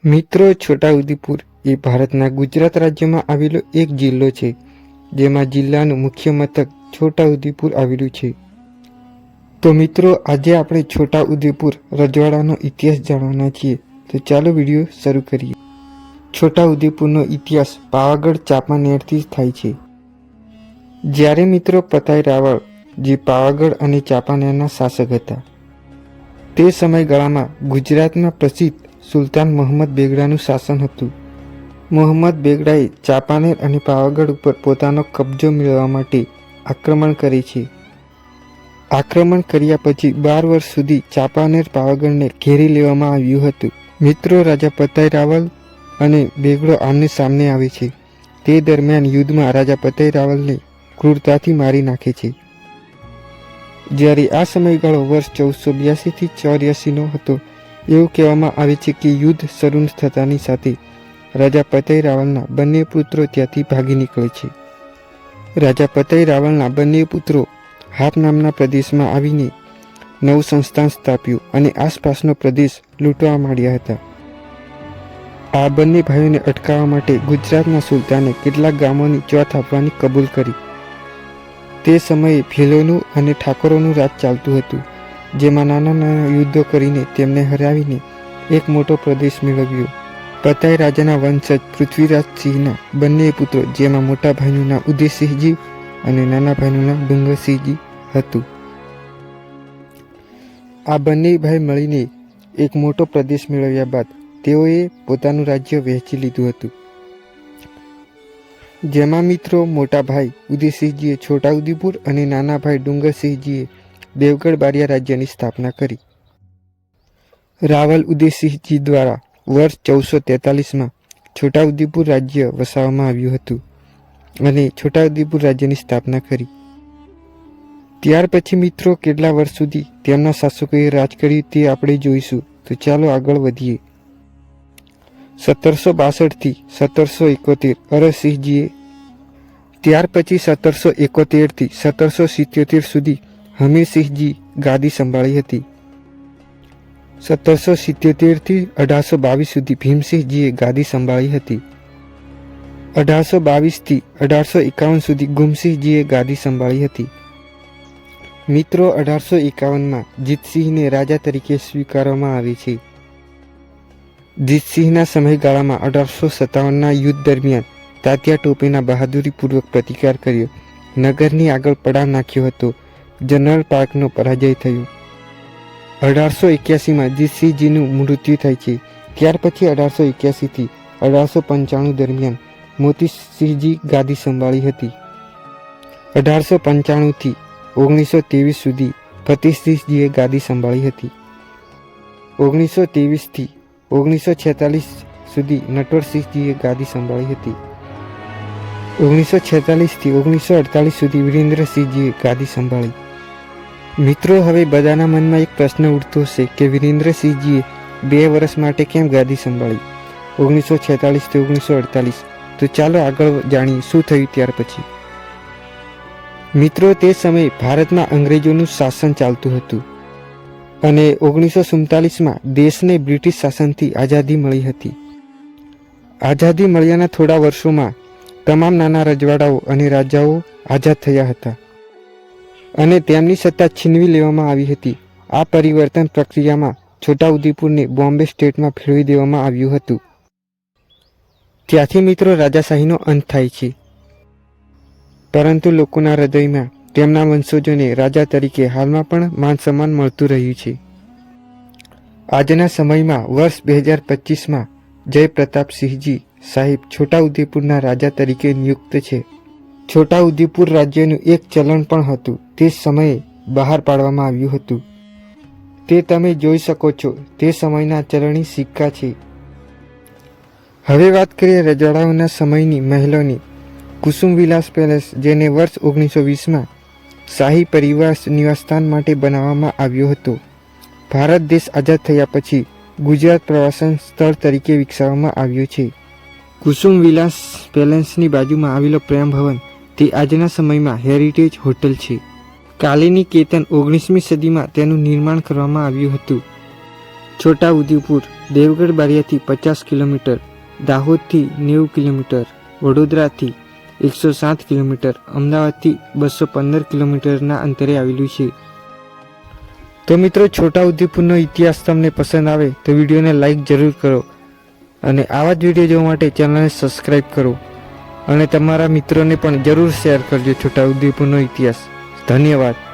મિત્રો, છોટાઉદેપુર એ ભારતના ગુજરાત રાજ્યમાં આવેલો એક જિલ્લો છે, જેમાં જિલ્લાનું મુખ્ય મથક છોટાઉદેપુર આવેલું છે. તો મિત્રો, આજે આપણે છોટાઉદેપુર રજવાડાનો ઇતિહાસ જાણવાના છીએ. તો ચાલો વિડીયો શરૂ કરીએ. છોટાઉદેપુરનો ઇતિહાસ પાવાગઢ ચાંપાનેરથી થાય છે. જ્યારે મિત્રો પતાઈ રાવળ જે પાવાગઢ અને ચાંપાનેરના શાસક હતા, તે સમયગાળામાં ગુજરાતમાં પ્રસિદ્ધ સુલતાન મોહમ્મદ બેગડાનું શાસન હતું. મોહમ્મદ બેગડાએ ચાંપાનેર અને પાવાગઢ ઉપર પોતાનો કબજો મેળવવા માટે આક્રમણ કરે છે. આક્રમણ કર્યા પછી 12 વર્ષ સુધી ચાંપાનેર પાવાગઢને ઘેરી લેવામાં આવ્યું હતું. મિત્રો, રાજા પતાઈ રાવલ અને બેગડો આમને સામને આવે છે. તે દરમિયાન યુદ્ધમાં રાજા પતાઈ રાવલને ક્રૂરતાથી મારી નાખે છે. જ્યારે આ સમયગાળો વર્ષ 1482 થી 1484નો હતો. એવું કહેવામાં આવે છે કે યુદ્ધ શરૂ થતાની સાથે રાજા પતાઈ રાવલના બંને પુત્રો ત્યાંથી ભાગી નીકળે છે. રાજા પતાઈ રાવલના બંને પુત્રો હાપ નામના પ્રદેશમાં આવીને નવું સંસ્થાન સ્થાપ્યું અને આસપાસનો પ્રદેશ લૂંટવા માંડ્યા હતા. આ બંને ભાઈઓને અટકાવવા માટે ગુજરાતના સુલતાને કેટલાક ગામોની ચોથ આપવાની કબૂલ કરી. તે સમયે ભીલોનું અને ઠાકોરોનું રાજ ચાલતું હતું, જેમાં નાના નાના યુદ્ધો કરીને તેમને હરાવીને એક મોટો પ્રદેશ મેળવ્યો. પતાઈ રાજાના વંશજ પૃથ્વીરાજસિંહના બંને પુત્રો, જેમાં મોટા ભાઈનું નામ ઉદયસિંહજી અને નાના ભાઈનું નામ ડુંગરસિંહજી હતું. આ બંને ભાઈ મળીને એક મોટો પ્રદેશ મેળવ્યા બાદ તેઓએ પોતાનું રાજ્ય વહેંચી લીધું હતું. જેમાં મિત્રો મોટા ભાઈ ઉદયસિંહજીએ છોટાઉદેપુર અને નાના ભાઈ ડુંગરસિંહજીએ દેવગઢ બારિયા રાજ્યની સ્થાપના કરી. રાવલ ઉદયસિંહજી દ્વારા વર્ષ 1443માં છોટાઉદેપુર રાજ્ય વસાવવામાં આવ્યું હતું અને છોટાઉદેપુર રાજ્યની સ્થાપના કરી. ત્યાર પછી મિત્રો કેટલા વર્ષ સુધી તેમના શાસકોએ રાજ કર્યું તે આપણે જોઈશું. તો ચાલો આગળ વધીએ. 1762 થી 1771 અરસિંહજીએ, ત્યાર પછી 1771 થી 1777 સુધી હમીરસિંહજી ગાદી સંભાળી હતી. 1777 થી 1822 સુધી ભીમસિંહજીએ ગાદી સંભાળી હતી. 1822 થી 1851 સુધી ગુમસિંહજીએ ગાદી સંભાળી હતી. મિત્રો, 1851માં જીતસિંહને રાજા તરીકે સ્વીકારવામાં આવે છે. જીતસિંહના સમયગાળામાં 1857ના યુદ્ધ દરમિયાન તાત્યા ટોપેના બહાદુરીપૂર્વક પ્રતિકાર કર્યો. નગરની આગળ પડાવ નાખ્યો હતો. જનરલ પાર્કનો પરાજય થયો. 1881માં જીતસિંહજીનું મૃત્યુ થાય છે. ત્યાર પછી 1881 થી 1895 દરમિયાન મોતીસિંહજી ગાદી સંભાળી હતી. 1895 થી 1923 સુધી ફતેહસિંહજીએ ગાદી સંભાળી હતી. 1923 થી 1946 સુધી નટવરસિંહજીએ ગાદી સંભાળી હતી. 1946 થી 1948 સુધી વિરેન્દ્રસિંહજીએ ગાદી સંભાળી. મિત્રો, હવે બધાના મનમાં એક પ્રશ્ન ઉઠતો હશે કે વિરેન્દ્રસિંહજીએ 2 વર્ષ માટે કેમ ગાદી સંભાળી 1946 થી 1948. તો ચાલો આગળ જાણીએ શું થયું ત્યાર પછી. મિત્રો, તે સમયે ભારતમાં અંગ્રેજોનું શાસન ચાલતું હતું અને 1947માં દેશને બ્રિટિશ શાસનથી આઝાદી મળી હતી. આઝાદી મળ્યાના થોડા વર્ષોમાં તમામ નાના રજવાડાઓ અને રાજાઓ આઝાદ થયા હતા અને તેમની સત્તા છીનવી લેવામાં આવી હતી. આ પરિવર્તન પ્રક્રિયામાં છોટાઉદેપુરને બોમ્બે સ્ટેટમાં ફેરવી દેવામાં આવ્યું હતું. ત્યાંથી મિત્રો રાજાશાહીનો અંત થાય છે, પરંતુ લોકોના હૃદયમાં તેમના વંશજોને રાજા તરીકે હાલમાં પણ માન સન્માન મળતું રહ્યું છે. આજના સમયમાં વર્ષ 2025માં જયપ્રતાપસિંહજી સાહેબ છોટાઉદેપુરના રાજા તરીકે નિયુક્ત છે. છોટાઉદેપુર રાજ્યનું એક ચલણ પણ હતું, તે સમયે બહાર પાડવામાં આવ્યું હતું. તે તમે જોઈ શકો છો, તે સમયના ચલણી સિક્કા છે. હવે વાત કરીએ રજવાડાઓના સમયની મહેલોની. કુસુમવિલાસ પેલેસ, જેને વર્ષ 1920માં શાહી પરિવાર નિવાસસ્થાન માટે બનાવવામાં આવ્યો હતો, ભારત દેશ આઝાદ થયા પછી ગુજરાત પ્રવાસન સ્થળ તરીકે વિકસાવવામાં આવ્યો છે. કુસુમવિલાસ પેલેસની બાજુમાં આવેલો પ્રેમ ભવન તે આજના સમયમાં હેરિટેજ હોટલ છે. કાલિની કેતન 19મી સદીમાં તેનું નિર્માણ કરવામાં આવ્યું હતું. છોટાઉદેપુર દેવગઢ બારિયાથી 50 કિલોમીટર, દાહોદથી 90 કિલોમીટર, વડોદરાથી 107 કિલોમીટર, અમદાવાદથી 215 કિલોમીટરના અંતરે આવેલું છે. તો મિત્રો, છોટાઉદેપુરનો ઇતિહાસ તમને પસંદ આવે તો વિડીયોને લાઈક જરૂર કરો અને આવા જ વિડીયો જોવા માટે ચેનલને સબસ્ક્રાઈબ કરો અને તમારા મિત્રોને પણ જરૂર શેર કરજો છોટાઉદેપુરનો ઇતિહાસ. ધન્યવાદ.